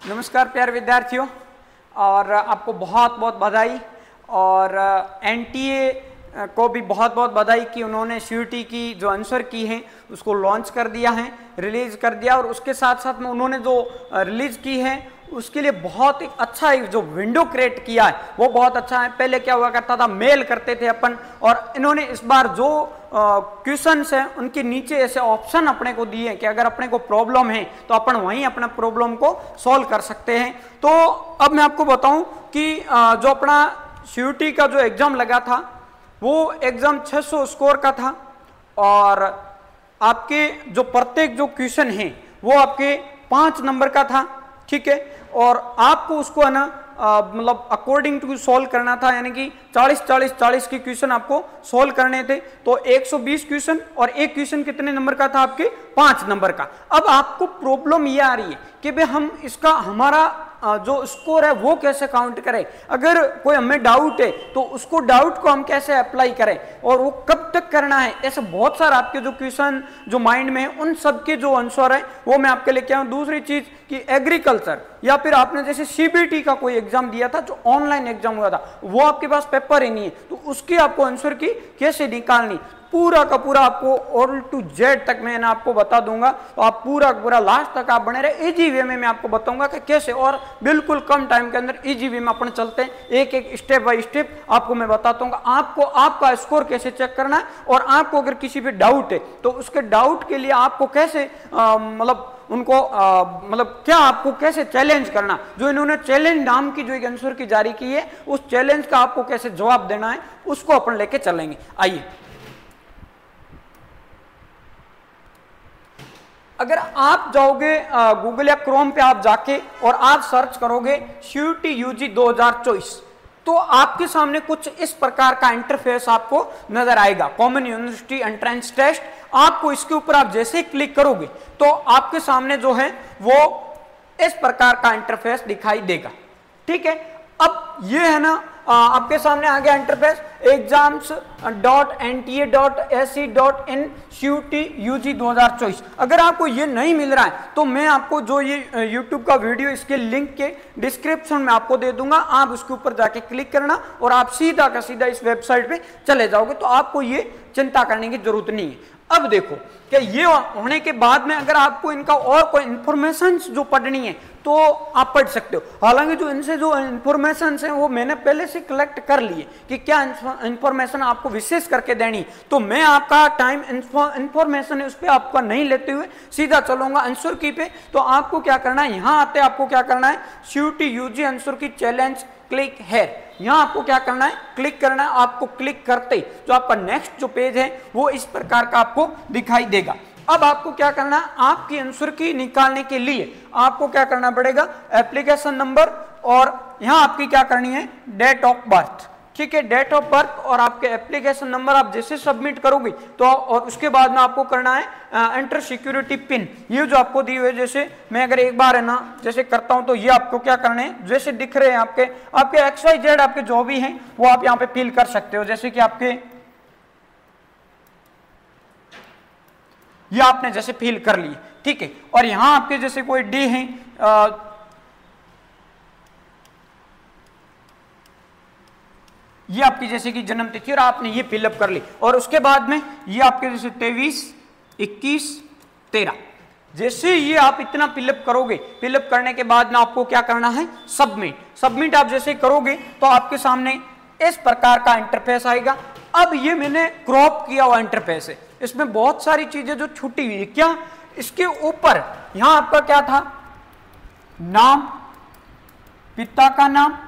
नमस्कार प्यारे विद्यार्थियों, और आपको बहुत बहुत बधाई। और एनटीए को भी बहुत बहुत बधाई कि उन्होंने सीयूटी की जो आंसर की है उसको लॉन्च कर दिया है, रिलीज कर दिया। और उसके साथ साथ में उन्होंने जो रिलीज की है उसके लिए बहुत एक अच्छा एक जो विंडो क्रिएट किया है वो बहुत अच्छा है। पहले क्या हुआ करता था, मेल करते थे अपन, और इन्होंने इस बार जो क्वेश्चंस है उनके नीचे ऐसे ऑप्शन अपने को दिए कि अगर अपने को प्रॉब्लम है तो अपन वहीं अपना प्रॉब्लम को सॉल्व कर सकते हैं। तो अब मैं आपको बताऊं कि जो अपना सीयूटी का जो एग्जाम लगा था वो एग्जाम 600 स्कोर का था, और आपके जो प्रत्येक जो क्वेश्चन है वो आपके 5 नंबर का था, ठीक है। और आपको उसको है ना मतलब अकॉर्डिंग टू सॉल्व करना था, यानी कि 40 के क्वेश्चन आपको सॉल्व करने थे। तो 120 क्वेश्चन, और एक क्वेश्चन कितने नंबर का था आपके 5 नंबर का। अब आपको प्रॉब्लम ये आ रही है कि भाई हम इसका हमारा जो स्कोर है वो कैसे काउंट करें। अगर कोई हमें डाउट है तो उसको डाउट को हम कैसे अप्लाई करें और वो कब तक करना है। ऐसे बहुत सारे आपके जो क्वेश्चन जो माइंड में है उन सब के जो आंसर है वो मैं आपके लेके आऊं। दूसरी चीज कि एग्रीकल्चर या फिर आपने जैसे सीबीटी का कोई एग्जाम दिया था जो ऑनलाइन एग्जाम हुआ था, वो आपके पास पेपर ही नहीं है, तो उसकी आपको आंसर की कैसे निकालनी, पूरा का पूरा आपको ऑल टू जेड तक मैं ना आपको बता दूंगा। तो आप पूरा पूरा लास्ट तक आप बने रहे। इजी वे में मैं आपको बताऊंगा कि कैसे, और बिल्कुल कम टाइम के अंदर इजी वे में अपन चलते हैं, एक एक स्टेप बाय स्टेप आपको मैं बताता हूँ आपको आपका स्कोर कैसे चेक करना है। और आपको अगर किसी पे डाउट है तो उसके डाउट के लिए आपको कैसे मतलब उनको मतलब क्या आपको कैसे चैलेंज करना, जो इन्होंने चैलेंज नाम की जो एक आंसर की जारी की है उस चैलेंज का आपको कैसे जवाब देना है उसको अपन लेके चलेंगे। आइए, अगर आप जाओगे गूगल या क्रोम पे आप जाके और आप सर्च करोगे सीयूटी यूजी 2024 तो आपके सामने कुछ इस प्रकार का इंटरफेस आपको नजर आएगा, कॉमन यूनिवर्सिटी एंट्रेंस टेस्ट। आपको इसके ऊपर आप जैसे ही क्लिक करोगे तो आपके सामने जो है वो इस प्रकार का इंटरफेस दिखाई देगा, ठीक है। अब ये है ना आपके सामने आ गया इंटरफेस exams.nta.ac.in सीयूटी यूजी 2024। अगर आपको ये नहीं मिल रहा है तो मैं आपको जो ये YouTube का वीडियो इसके लिंक के डिस्क्रिप्शन में आपको दे दूंगा, आप उसके ऊपर जाके क्लिक करना और आप सीधा का सीधा इस वेबसाइट पे चले जाओगे, तो आपको ये चिंता करने की जरूरत नहीं है। अब देखो कि ये होने के बाद में अगर आपको इनका और कोई इंफॉर्मेशन जो पढ़नी है तो आप पढ़ सकते हो। हालांकि जो इनसे जो इंफॉर्मेशन है वो मैंने पहले से कलेक्ट कर लिए कि क्या इंफॉर्मेशन आपको विशेष करके देनी, तो मैं आपका टाइम इंफॉर्मेशन है उस पर आपका नहीं लेते हुए सीधा चलूंगा आंसर की पे। तो आपको क्या करना है, यहाँ आते आपको क्या करना है, सीयूटी यूजी आंसर की चैलेंज क्लिक है, यहां आपको क्या करना है, क्लिक करना है। आपको क्लिक करते जो आपका नेक्स्ट जो पेज है वो इस प्रकार का आपको दिखाई देगा। अब आपको क्या करना है, आपकी आंसर की निकालने के लिए आपको क्या करना पड़ेगा, एप्लीकेशन नंबर और यहां आपकी क्या करनी है, डेट ऑफ बर्थ, ठीक है। डेट ऑफ बर्थ और आपके एप्लीकेशन नंबर आप जैसे सबमिट करोगे तो और उसके बाद में आपको करना है एंटर सिक्योरिटी पिन। ये जो आपको दी हुई है, जैसे मैं अगर एक बार है ना जैसे करता हूं तो ये आपको क्या करना है, जैसे दिख रहे हैं आपके XYZ आपके जो भी हैं वो आप यहाँ पे फिल कर सकते हो। जैसे कि आपके ये आपने जैसे फिल कर लिए, ठीक है। और यहां आपके जैसे कोई डे है, ये आपकी जैसे कि जन्म तिथि और आपने ये फिलअप कर ली, और उसके बाद में ये आपके जैसे 23, 21, 13 जैसे ये आप इतना फिलअप करोगे, फिलअप करने के बाद में आपको क्या करना है, सबमिट आप जैसे करोगे तो आपके सामने इस प्रकार का इंटरफेस आएगा। अब ये मैंने क्रॉप किया हुआ इंटरफेस है, इसमें बहुत सारी चीजें जो छुट्टी हुई है। क्या, इसके ऊपर यहां आपका क्या था, नाम, पिता का नाम,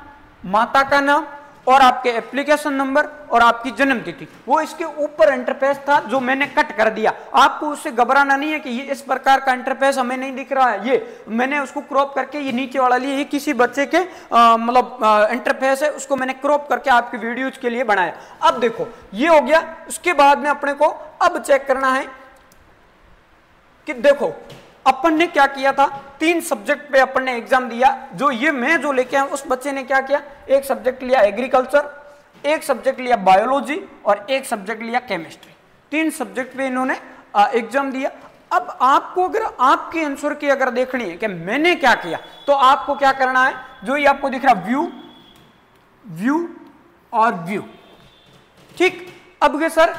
माता का नाम और आपके एप्लीकेशन नंबर और आपकी जन्म तिथि, वो इसके ऊपर इंटरफेस था जो मैंने कट कर दिया। आपको उससे घबराना नहीं है कि ये इस प्रकार का इंटरफेस हमें नहीं दिख रहा है, ये मैंने उसको क्रॉप करके ये नीचे वाला लिए, ये किसी बच्चे के मतलब इंटरफेस है, उसको मैंने क्रॉप करके आपकी वीडियोज के लिए बनाया। अब देखो ये हो गया। उसके बाद में अपने को अब चेक करना है कि देखो अपन ने क्या किया था, 3 सब्जेक्ट पे अपन ने एग्जाम दिया। जो ये मैं जो लेके आया उस बच्चे ने क्या किया, एक सब्जेक्ट लिया एग्रीकल्चर, एक सब्जेक्ट लिया बायोलॉजी और एक सब्जेक्ट लिया केमिस्ट्री। 3 सब्जेक्ट पे इन्होंने एग्जाम दिया। अब आपको अगर आपके आंसर की अगर देखनी है कि मैंने क्या किया, तो आपको क्या करना है, जो ये आपको दिख रहा व्यू, व्यू और व्यू, ठीक। अब के सर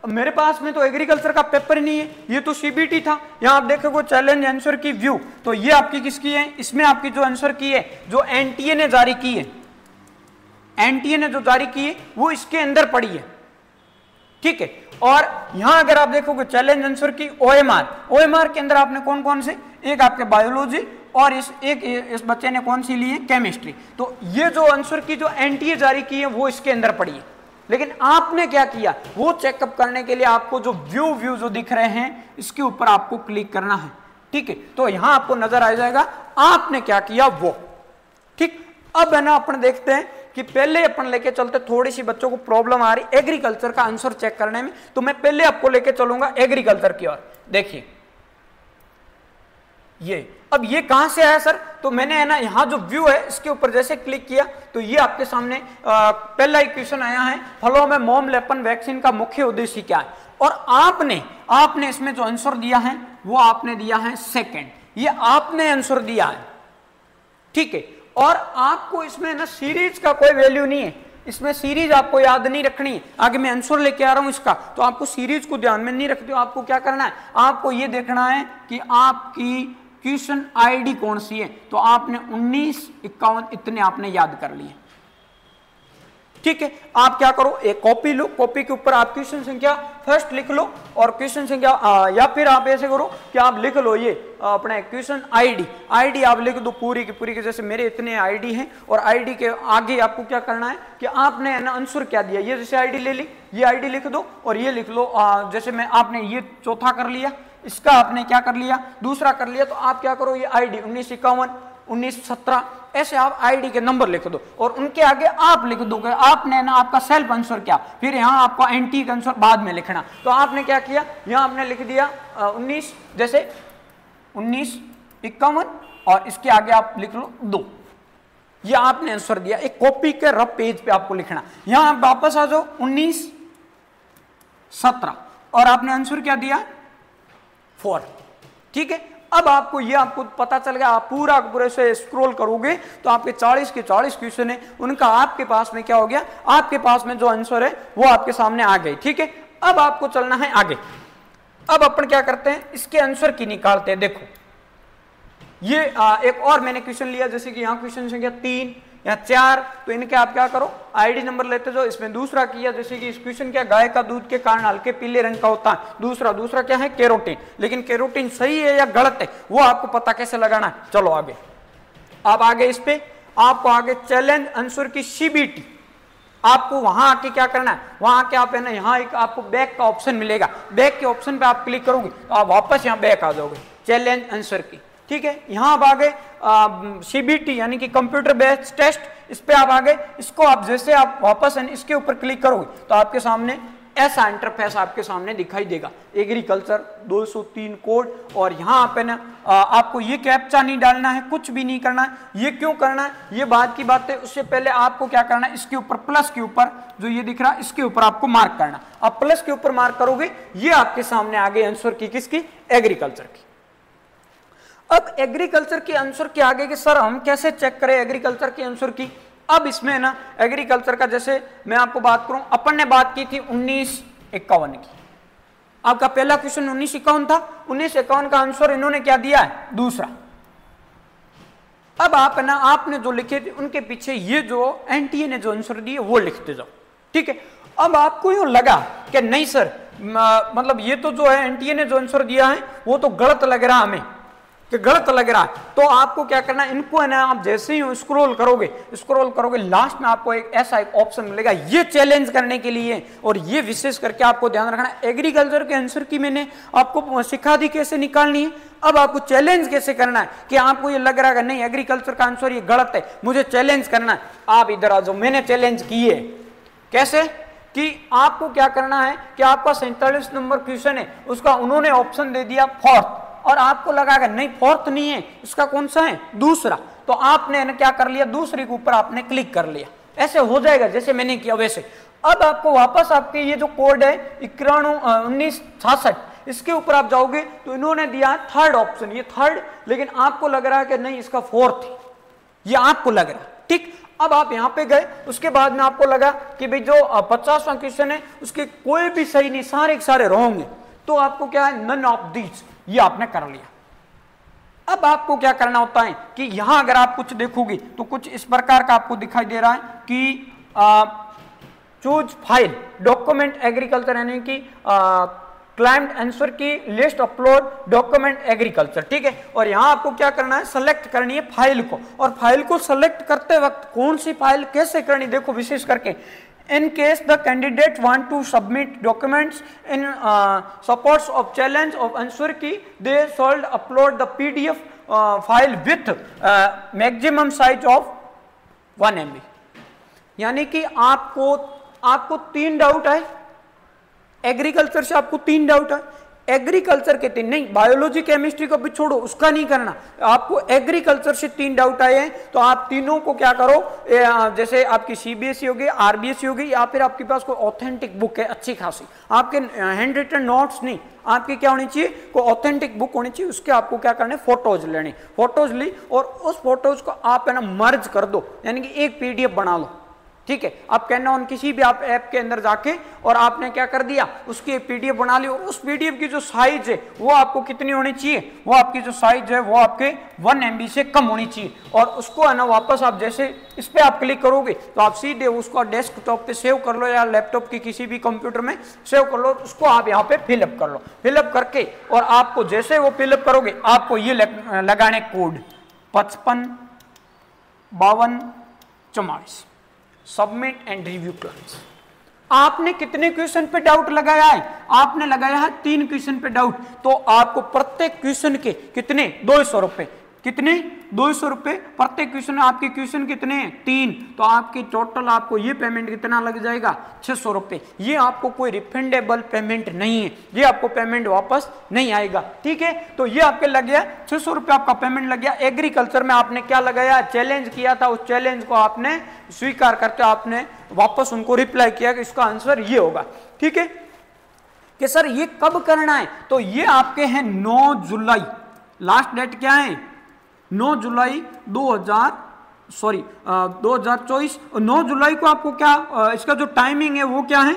मेरे पास में तो एग्रीकल्चर का पेपर ही नहीं है, ये तो सीबीटी था। यहां आप देखोगे चैलेंज आंसर की व्यू, तो ये आपकी किसकी है, इसमें आपकी जो आंसर की है जो एनटीए ने जारी की है, एनटीए ने जो जारी की है वो इसके अंदर पड़ी है, ठीक है। और यहां अगर आप देखोगे चैलेंज आंसर की ओएमआर, ओएमआर के अंदर आपने कौन कौन से, एक आपके बायोलॉजी और इस बच्चे ने कौन सी ली है, केमिस्ट्री। तो ये जो आंसर की जो एनटीए जारी की है वो इसके अंदर पड़ी है। लेकिन आपने क्या किया, वो चेकअप करने के लिए आपको जो व्यू जो दिख रहे हैं इसके ऊपर आपको क्लिक करना है, ठीक है। तो यहां आपको नजर आ जाएगा आपने क्या किया वो, ठीक। अब है ना अपन देखते हैं कि पहले अपन लेके चलते, थोड़ी सी बच्चों को प्रॉब्लम आ रही एग्रीकल्चर का आंसर चेक करने में, तो मैं पहले आपको लेके चलूंगा एग्रीकल्चर की ओर। देखिए ये, अब ये कहां से आया सर, तो मैंने है ना यहां जो व्यू है इसके ऊपर जैसे क्लिक किया तो ये आपके सामने पहला क्वेश्चन आया है, फलों में मोम लेपन वैक्सीन का मुख्य उद्देश्य क्या है। और आपने इसमें जो आंसर दिया है वो आपने दिया है सेकंड, ये आपने आंसर दिया है, ठीक है। और आपको इसमें ना सीरीज का कोई वैल्यू नहीं है, इसमें सीरीज आपको याद नहीं रखनी है। आगे मैं आंसर लेके आ रहा हूं इसका, तो आपको सीरीज को ध्यान में नहीं रखते हो। आपको क्या करना है, आपको ये देखना है कि आपकी क्वेश्चन आईडी कौन सी है। तो आपने 19, 51 इतने आपने याद कर लिए, ठीक है। आप क्या करो, एक कॉपी लो, कॉपी के ऊपर आप क्वेश्चन संख्या फर्स्ट लिख लो और क्वेश्चन संख्या या फिर आप ऐसे करो कि आप लिख लो ये अपने क्वेश्चन आईडी आप लिख दो पूरी की पूरी, जैसे मेरे इतने आईडी हैं। और आईडी के आगे आपको क्या करना है कि आपने है ना आंसर क्या दिया, ये जैसे आईडी ले ली, ये आईडी लिख दो और ये लिख लो जैसे मैं आपने ये चौथा कर लिया, इसका आपने क्या कर लिया, दूसरा कर लिया। तो आप क्या करो, ये आईडी 1951, 1917 ऐसे आप आईडी के नंबर लिख दो और उनके आगे आप लिख दो कि आपने ना आपका सेल्फ आंसर क्या, फिर यहाँ आपका एंटी का आंसर बाद में लिखना। तो आपने क्या किया, यहाँ आपने लिख दिया 19, जैसे 1951 और इसके आगे आप लिख लो 2, ये आपने आंसर दिया। एक कॉपी के रफ पेज पे आपको लिखना। यहाँ आप वापस आ जाओ 1917 और आपने आंसर क्या दिया 4, ठीक है। अब आपको ये आपको पता चल गया, आप पूरा से स्क्रॉल करोगे तो आपके 40 के 40 क्वेश्चन है, उनका आपके पास में क्या हो गया, आपके पास में जो आंसर है वो आपके सामने आ गए, ठीक है। अब आपको चलना है आगे। अब अपन क्या करते हैं, इसके आंसर की निकालते हैं। देखो ये एक और मैंने क्वेश्चन लिया, जैसे कि यहाँ क्वेश्चन संख्या 3 या 4, तो इनके आप क्या करो आईडी नंबर लेते जाओ। इसमें दूसरा किया, जैसे कि इस क्वेश्चन क्या, गाय का दूध के कारण हल्के पीले रंग का होता है। दूसरा क्या है, कैरोटीन। लेकिन कैरोटीन सही है या गलत है वो आपको पता कैसे लगाना है। चलो आगे, आप आगे इस पे आपको आगे चैलेंज आंसर की सीबीटी, आपको वहां आके क्या करना है, वहां आके आप है ना यहाँ एक आपको बैक का ऑप्शन मिलेगा, बैक के ऑप्शन पे आप क्लिक करोगे तो आप वापस यहाँ बैक आ जाओगे चैलेंज आंसर की, ठीक है। यहां आप आगे सीबीटी यानी कि कंप्यूटर बेस्ड टेस्ट, इस पे आप आगे, इसको आप जैसे आप वापस इसके ऊपर क्लिक करोगे तो आपके सामने ऐसा इंटरफेस आपके सामने दिखाई देगा, एग्रीकल्चर 203 कोड। और यहाँ पे ना आपको ये कैप्चा नहीं डालना है, कुछ भी नहीं करना है। ये क्यों करना है, ये बात की बात है। उससे पहले आपको क्या करना है, इसके ऊपर प्लस के ऊपर जो ये दिख रहा है इसके ऊपर आपको मार्क करना। आप प्लस के ऊपर मार्क करोगे ये आपके सामने आगे आंसर की, किसकी, एग्रीकल्चर की। अब एग्रीकल्चर के आंसर के आगे कि सर हम कैसे चेक करें एग्रीकल्चर के आंसर की। अब इसमें ना एग्रीकल्चर का, जैसे मैं आपको बात करूं, अपन ने बात की थी 1951 की। आपका पहला क्वेश्चन 1951 था, 1951 का आंसर इन्होंने क्या दिया है, दूसरा। अब आप ना आपने जो लिखे थे उनके पीछे ये जो एनटीए ने जो आंसर दिए वो लिखते जाओ, ठीक है। अब आपको यूं लगा कि नहीं सर मतलब ये तो जो है एनटीए ने जो आंसर दिया है वो तो गलत लग रहा हमें, कि गलत लग रहा है, तो आपको क्या करना है, इनको है ना आप जैसे ही स्क्रॉल करोगे लास्ट में आपको एक ऐसा एक ऑप्शन मिलेगा ये चैलेंज करने के लिए। और ये विशेष करके आपको ध्यान रखना है, एग्रीकल्चर के आंसर की मैंने आपको सिखा दी कैसे निकालनी है। अब आपको चैलेंज कैसे करना है, कि आपको ये लग रहा है नहीं एग्रीकल्चर का आंसर ये गलत है, मुझे चैलेंज करना है। आप इधर आ जाओ, मैंने चैलेंज की है। कैसे कि आपको क्या करना है कि आपका 47 नंबर क्वेश्चन है, उसका उन्होंने ऑप्शन दे दिया फोर्थ, और आपको लगा नहीं फोर्थ नहीं है, इसका कौन सा है, दूसरा। तो आपने क्या कर लिया, दूसरे के ऊपर आपने क्लिक कर लिया। ऐसे हो जाएगा जैसे मैंने किया वैसे। अब आपको वापस आपके ये जो कोड है 1966 इसके ऊपर आप जाओगे तो इन्होंने दिया थर्ड ऑप्शन, ये थर्ड, लेकिन आपको लग रहा है कि नहीं इसका फोर्थ है, ये आपको लग रहा है। ठीक, अब आप यहां पे गए, उसके बाद में आपको लगा कि भाई जो 50वां क्वेश्चन है उसके कोई भी सही नहीं, सारे के सारे रॉन्ग है, तो आपको क्या है, नन ऑफ दीज, ये आपने कर लिया। अब आपको क्या करना होता है कि यहां अगर आप कुछ देखोगे तो कुछ इस प्रकार का आपको दिखाई दे रहा है कि चूज फाइल डॉक्यूमेंट एग्रीकल्चर, यानी कि क्लाइम्ड आंसर की लिस्ट अपलोड डॉक्यूमेंट एग्रीकल्चर। ठीक है, और यहां आपको क्या करना है, सेलेक्ट करनी है फाइल को, और फाइल को सेलेक्ट करते वक्त कौन सी फाइल कैसे करनी, देखो विशेष करके in case the candidate want to submit documents in supports of challenge of answer key, they should upload the PDF file with maximum size of 1 MB। यानी कि आपको 3 डाउट है, एग्रीकल्चर से आपको 3 डाउट है, एग्रीकल्चर के 3 नहीं, बायोलॉजी केमिस्ट्री को भी छोड़ो, उसका नहीं करना, आपको एग्रीकल्चर से 3 डाउट आए हैं, तो आप तीनों को क्या करो, जैसे आपकी सीबीएसई होगी, आरबीएसई होगी, या फिर आपके पास कोई ऑथेंटिक बुक है अच्छी खासी, आपके हैंड रिटन नोट्स नहीं, आपकी क्या होनी चाहिए, कोई ऑथेंटिक बुक होनी चाहिए, उसके आपको क्या करना है, फोटोज लेनी, फोटोज ली और उस फोटोज को आप है ना मर्ज कर दो, यानी कि एक पीडीएफ बना लो। ठीक है, आप कहना ऑन किसी भी आप ऐप के अंदर जाके और आपने क्या कर दिया, उसकी पीडीएफ बना ली, और उस पीडीएफ की जो साइज है वो आपको कितनी होनी चाहिए, वो आपकी जो साइज है वो आपके 1 MB से कम होनी चाहिए, और उसको है ना वापस आप जैसे इस पे आप क्लिक करोगे तो आप सीधे उसको डेस्कटॉप पे सेव कर लो या लैपटॉप की किसी भी कंप्यूटर में सेव कर लो, उसको आप यहाँ पे फिलअप कर लो, फिलअप करके और आपको जैसे वो फिलअप करोगे आपको ये लगाने code 55 52 44 submit and review class. आपने कितने क्वेश्चन पे डाउट लगाया है, आपने लगाया है 3 क्वेश्चन पे डाउट, तो आपको प्रत्येक क्वेश्चन के कितने 200 रुपए, कितने 200 रुपए प्रत्येक क्वेश्चन, आपके क्वेश्चन कितने हैं 3, तो आपकी टोटल आपको ये पेमेंट कितना लग जाएगा 600 रुपए। ये आपको कोई रिफंडेबल पेमेंट नहीं है, ये आपको पेमेंट वापस नहीं आएगा। ठीक है, तो ये आपके लग गया 600 रुपए आपका पेमेंट लग गया। एग्रीकल्चर में आपने क्या लगाया, चैलेंज किया था, उस चैलेंज को आपने स्वीकार करके आपने वापस उनको रिप्लाई किया कि इसका आंसर ये होगा। ठीक है, कि सर ये कब करना है, तो ये आपके हैं 9 जुलाई, लास्ट डेट क्या है 9 जुलाई 2024, 9 जुलाई को आपको क्या इसका जो टाइमिंग है वो क्या है,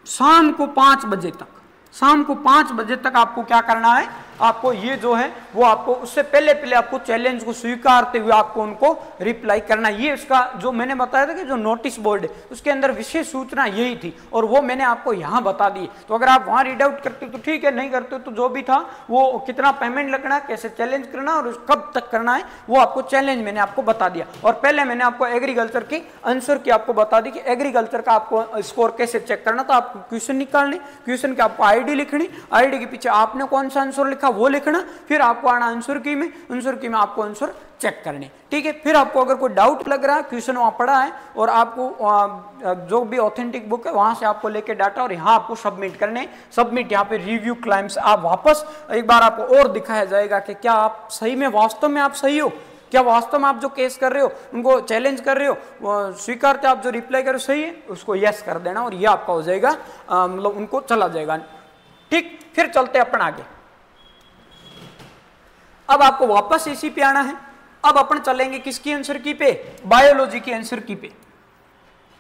शाम को 5 बजे तक, शाम को 5 बजे तक आपको क्या करना है, आपको ये जो है वो आपको उससे पहले आपको चैलेंज को स्वीकारते हुए आपको उनको रिप्लाई करना। ये इसका जो मैंने बताया था कि जो नोटिस बोर्ड है उसके अंदर विशेष सूचना यही थी और वो मैंने आपको यहाँ बता दी। तो अगर आप वहाँ रीड आउट करते तो ठीक है, नहीं करते तो जो भी था वो कितना पेमेंट लगना, कैसे चैलेंज करना और कब तक करना है वो आपको चैलेंज मैंने आपको बता दिया। और पहले मैंने आपको एग्रीकल्चर की आंसर की आपको बता दी कि एग्रीकल्चर का आपको स्कोर कैसे चेक करना, तो आपको क्वेश्चन निकालने, क्वेश्चन की आपको ID लिखनी, ID के पीछे आपने कौन सा आंसर लिखा वो लिखना, फिर आपको आना आंसर की में, आंसर की में आपको आंसर चेक करने। ठीक है, फिर आपको अगर कोई डाउट लग रहा है, क्वेश्चन वहां पड़ा है और आपको जो भी ऑथेंटिक बुक है वहां से आपको लेके डाटा और यहाँ आपको सबमिट करने, सबमिट यहाँ पे रिव्यू क्लाइम्स आप वापस एक बार आपको और दिखाया जाएगा कि क्या आप सही में वास्तव में आप सही हो, क्या वास्तव में आप जो केस कर रहे हो उनको चैलेंज कर रहे हो, स्वीकारते आप जो रिप्लाई कर रहे हो सही है, उसको यस कर देना और ये आपका हो जाएगा, मतलब उनको चला जाएगा। ठीक, फिर चलते अपन आगे। अब आपको वापस इसी पे आना है। अब अपन चलेंगे किसकी आंसर की पे, बायोलॉजी की आंसर की पे।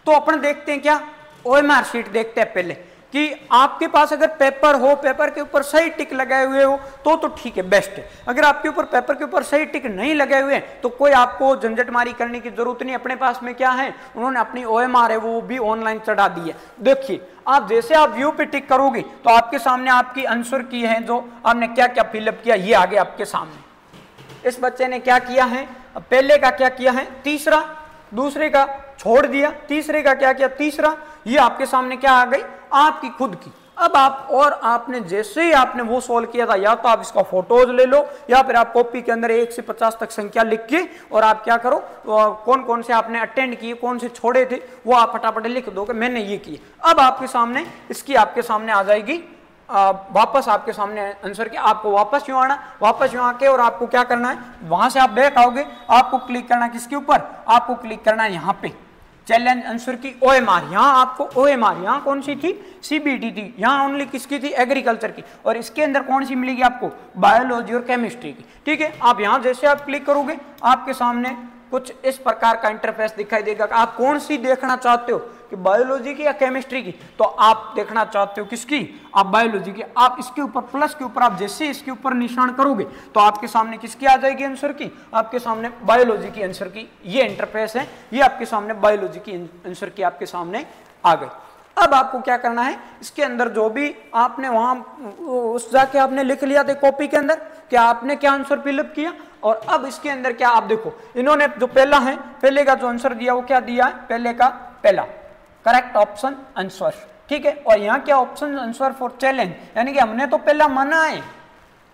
तो अपन देखते हैं क्या, OMR शीट देखते हैं पहले कि आपके पास अगर पेपर हो, पेपर के ऊपर सही टिक लगाए हुए हो तो ठीक है, बेस्ट है। अगर आपके ऊपर पेपर के ऊपर सही टिक नहीं लगाए हुए हैं तो कोई आपको झंझटमारी करने की जरूरत नहीं। अपने पास में क्या है, उन्होंने अपनी OMR है वो भी ऑनलाइन चढ़ा दी है। देखिए आप जैसे आप व्यू पे टिक करोगे तो आपके सामने आपकी आंसर की है जो आपने क्या क्या फिलअप किया, ये आगे आपके सामने। इस बच्चे ने क्या किया है, पहले का क्या किया है तीसरा, दूसरे का छोड़ दिया, तीसरे का क्या किया तीसरा, ये आपके सामने क्या आ गई आपकी खुद की। अब आप और आपने जैसे ही आपने वो सॉल्व किया था, या तो आप इसका फोटोज ले लो या फिर आप कॉपी के अंदर 1 से 50 तक संख्या लिख के और आप क्या करो, कौन कौन से आपने अटेंड किए, कौन से छोड़े थे वो आप फटाफट लिख दो कि मैंने ये किए। अब आपके सामने इसकी आपके सामने आ जाएगी वापस आपके सामने आंसर की। आपको वापस यूं आना, वापस यूं आके और आपको क्या करना है, वहां से आप बैक आओगे, आपको क्लिक करना किसके ऊपर, आपको क्लिक करना है यहाँ पे, चैलेंज आंसर की OMR, यहाँ आपको OMR, यहाँ कौन सी थी, CBT थी, यहाँ ओनली किसकी थी, एग्रीकल्चर की, और इसके अंदर कौन सी मिलेगी आपको, बायोलॉजी और केमिस्ट्री की। ठीक है, आप यहाँ जैसे आप क्लिक करोगे आपके सामने कुछ इस प्रकार का इंटरफेस दिखाई देगा। आप कौन सी देखना चाहते हो कि बायोलॉजी की या केमिस्ट्री की, तो आप देखना चाहते हो किसकी, आप बायोलॉजी की। आप इसके ऊपर प्लस के ऊपर आप जैसे इसके ऊपर निशान करोगे तो आपके सामने किसकी आ जाएगी आंसर की, आपके सामने बायोलॉजी की आंसर की। ये इंटरफेस है, ये आपके सामने बायोलॉजी की आंसर की आपके सामने आ गई। अब आपको क्या करना है, इसके अंदर जो भी आपने वहां उस जाके आपने लिख लिया था कॉपी के अंदर, क्या आपने क्या आंसर फिलअप किया, और अब इसके अंदर क्या आप देखो, इन्होंने जो पहला है, पहले का जो आंसर दिया वो क्या दिया है, पहले का पहला करेक्ट ऑप्शन आंसर। ठीक है, और यहाँ क्या ऑप्शन आंसर फॉर चैलेंज, यानी कि हमने तो पहला माना है,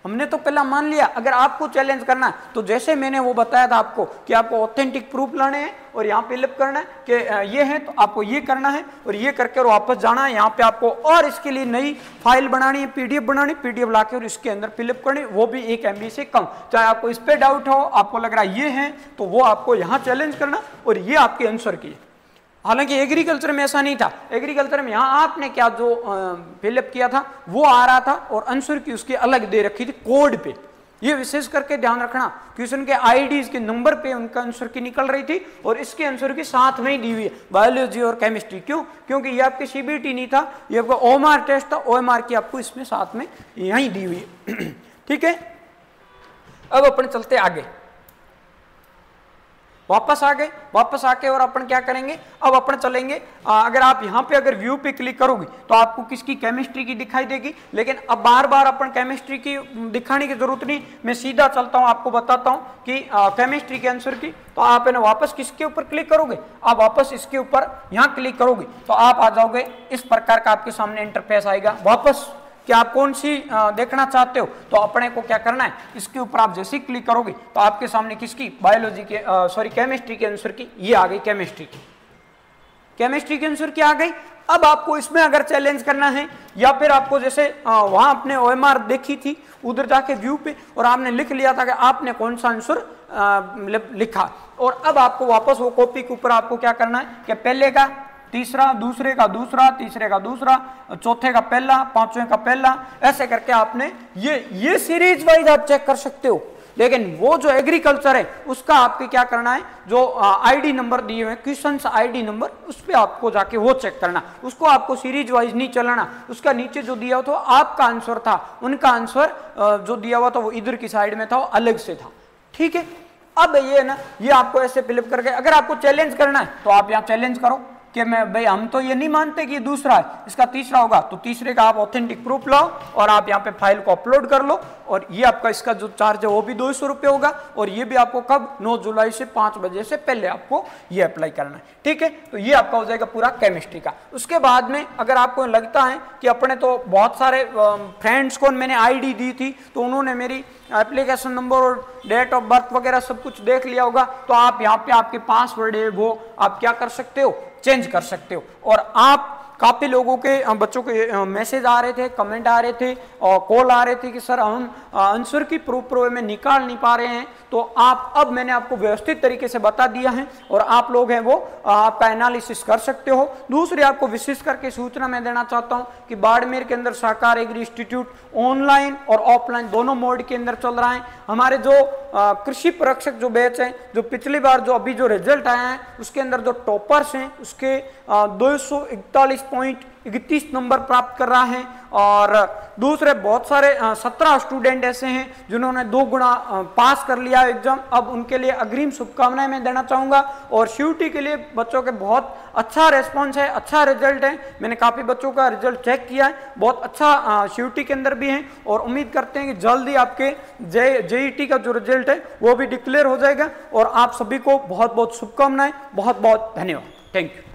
हमने तो पहला मान लिया। अगर आपको चैलेंज करना है तो जैसे मैंने वो बताया था आपको कि आपको ऑथेंटिक प्रूफ लाने हैं और यहाँ फिलअप करना है कि ये है, तो आपको ये करना है और ये करके और वापस जाना है यहाँ पे आपको, और इसके लिए नई फाइल बनानी है, PDF बनानी, PDF लाके और इसके अंदर फिलअप करनी, वो भी 1 MB से कम। चाहे आपको इस पर डाउट हो, आपको लग रहा है ये है, तो वो आपको यहाँ चैलेंज करना और ये आपके आंसर की। हालांकि एग्रीकल्चर में ऐसा नहीं था, एग्रीकल्चर में यहाँ आपने क्या जो फिलअप किया था वो आ रहा था और आंसर की उसकी अलग दे रखी थी कोड पे। ये विशेष करके ध्यान रखना, क्वेश्चन के आईडीज के नंबर पे उनका आंसर की निकल रही थी और इसके आंसर की साथ में ही दी हुई है, बायोलॉजी और केमिस्ट्री। क्यों? क्योंकि ये आपके CBT नहीं था, ये आपका OMR टेस्ट था, OMR की आपको इसमें साथ में यहीं दी हुई है। ठीक है, अब अपन चलते आगे, वापस आ गए, वापस आके और अपन क्या करेंगे, अब अपन चलेंगे, अगर आप यहाँ पे अगर व्यू पे क्लिक करोगे तो आपको किसकी, केमिस्ट्री की दिखाई देगी। लेकिन अब बार बार अपन केमिस्ट्री की दिखाने की जरूरत नहीं, मैं सीधा चलता हूँ, आपको बताता हूँ कि केमिस्ट्री के आंसर की। तो आप है ना वापस किसके ऊपर क्लिक करोगे, आप वापस इसके ऊपर यहाँ क्लिक करोगे तो आप आ जाओगे, इस प्रकार का आपके सामने इंटरफेस आएगा। वापस कि आप कौन सी देखना चाहते हो, तो अपने को क्या करना है, इसके ऊपर आप जैसे ही क्लिक करोगे तो आपके सामने किसकी, बायोलॉजी के सॉरी केमिस्ट्री के आंसर की ये आ गई, केमिस्ट्री की, केमिस्ट्री के आंसर की आ गई। अब आपको इसमें अगर चैलेंज करना है या फिर आपको जैसे वहां आपने OMR देखी थी, उधर जाके व्यू पे और आपने लिख लिया था कि आपने कौन सा आंसर लिखा, और अब आपको वापस वो कॉपी के ऊपर आपको क्या करना है कि पहले का तीसरा, दूसरे का दूसरा, तीसरे का दूसरा, चौथे का पहला, पांचवें का पहला, ऐसे करके आपने ये सीरीज वाइज आप चेक कर सकते हो। लेकिन वो जो एग्रीकल्चर है उसका आपके क्या करना है, जो आईडी नंबर दिए हुए क्वेश्चन आईडी नंबर, उस पर आपको जाके वो चेक करना, उसको आपको सीरीज वाइज नहीं चलाना। उसका नीचे जो दिया हुआ था आपका आंसर था, उनका आंसर जो दिया हुआ था वो इधर की साइड में था, वो अलग से था। ठीक है, अब ये ना, ये आपको ऐसे फिलअप करके, अगर आपको चैलेंज करना है तो आप यहाँ चैलेंज करो कि मैं भाई हम तो ये नहीं मानते कि दूसरा है, इसका तीसरा होगा, तो तीसरे का आप ऑथेंटिक प्रूफ लाओ और आप यहाँ पे फाइल को अपलोड कर लो, और ये आपका इसका जो चार्ज है वो भी 200 रुपये होगा, और ये भी आपको कब, 9 जुलाई से 5 बजे से पहले आपको ये अप्लाई करना है। ठीक है, तो ये आपका हो जाएगा पूरा केमिस्ट्री का। उसके बाद में अगर आपको लगता है कि अपने तो बहुत सारे फ्रेंड्स को मैंने ID दी थी तो उन्होंने मेरी एप्लीकेशन नंबर और डेट ऑफ बर्थ वगैरह सब कुछ देख लिया होगा, तो आप यहाँ पे आपके पासवर्ड है वो आप क्या कर सकते हो, चेंज कर सकते हो। और आप काफी लोगों के बच्चों के मैसेज आ रहे थे, कमेंट आ रहे थे और कॉल आ रहे थे कि सर हम आंसर की प्रूफ में निकाल नहीं पा रहे हैं, तो आप, अब मैंने आपको व्यवस्थित तरीके से बता दिया है और आप लोग हैं वो आपका एनालिसिस कर सकते हो। दूसरी आपको विशेष करके सूचना मैं देना चाहता हूं कि बाड़मेर के अंदर सहकार एग्री इंस्टीट्यूट ऑनलाइन और ऑफलाइन दोनों मोड के अंदर चल रहा है। हमारे जो कृषि परीक्षक जो बैच है, जो पिछली बार जो अभी जो रिजल्ट आया है उसके अंदर जो टॉपर्स हैं उसके 241.31 नंबर प्राप्त कर रहा है, और दूसरे बहुत सारे 17 स्टूडेंट ऐसे हैं जिन्होंने 2 गुना पास कर लिया एग्जाम। अब उनके लिए अग्रिम शुभकामनाएं मैं देना चाहूंगा, और CUET के लिए बच्चों के बहुत अच्छा रेस्पॉन्स है, अच्छा रिजल्ट है। मैंने काफी बच्चों का रिजल्ट चेक किया है, बहुत अच्छा CUET के अंदर भी है, और उम्मीद करते हैं कि जल्दी आपके JET का जो रिजल्ट है वो भी डिक्लेयर हो जाएगा। और आप सभी को बहुत बहुत शुभकामनाएं, बहुत बहुत धन्यवाद, थैंक यू।